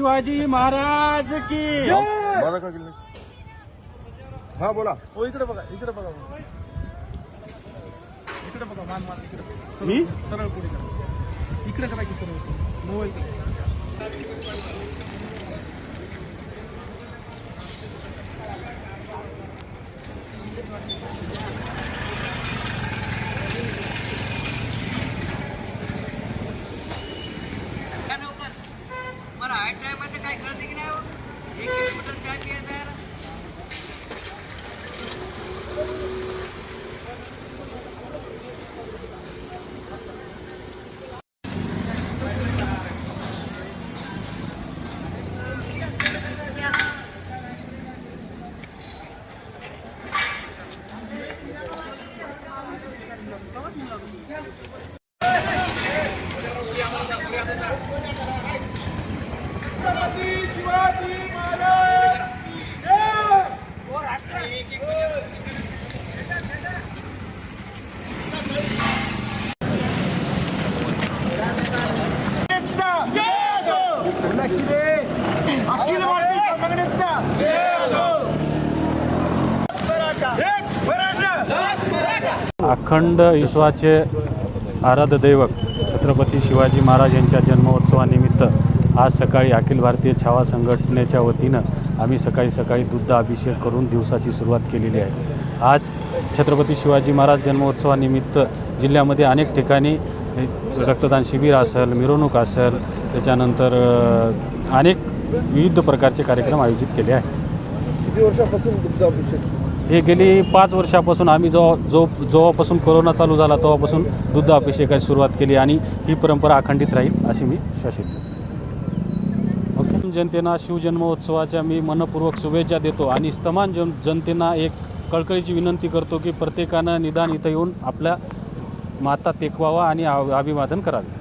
शिवाजी महाराज की माझा का केलं? हा बोला. ओ इकडे बघा, इकडे बघा, इकडे बघा. मान मान इकडे. मी सरळ पुढे करा. इकडे करा की सरळ. नो इकडे. मला हाय टाइम मध्ये काय कळत की नाही हो? 1 किलोमीटर काय केलं यार? अखिल भारतीय काँग्रेसचा अखंड विश्वाचे आराध्य दैवत छत्रपती शिवाजी महाराज यांच्या जन्मोत्सवानिमित्त आज सकाळी अखिल भारतीय छावा संघटनेच्या वतीनं आम्ही सकाळी दूध अभिषेक करून दिवसाची सुरुवात केलेली आहे. आज छत्रपती शिवाजी महाराज जन्मोत्सवानिमित्त जिल्ह्यामध्ये अनेक ठिकाणी रक्तदान शिबिर असेल, मिरवणूक असेल, त्याच्यानंतर अनेक विविध प्रकारचे कार्यक्रम आयोजित केले आहेत. किती वर्षापासून दुग्ध अभिषेक? हे गेली 5 वर्षापासून आम्ही जेव्हापासून कोरोना चालू झाला तेव्हापासून दुग्ध अभिषेकाची सुरुवात केली आणि ही परंपरा अखंडित राहील अशी मी शासित. ओके. जनतेना शिवजन्मोत्सवाच्या मी मनपूर्वक शुभेच्छा देतो आणि स्तमान जनतेना एक कळकळीची विनंती करतो की प्रत्येकानं निदान इथं येऊन आपल्या माता टेकवावा आणि अभिवादन करावे.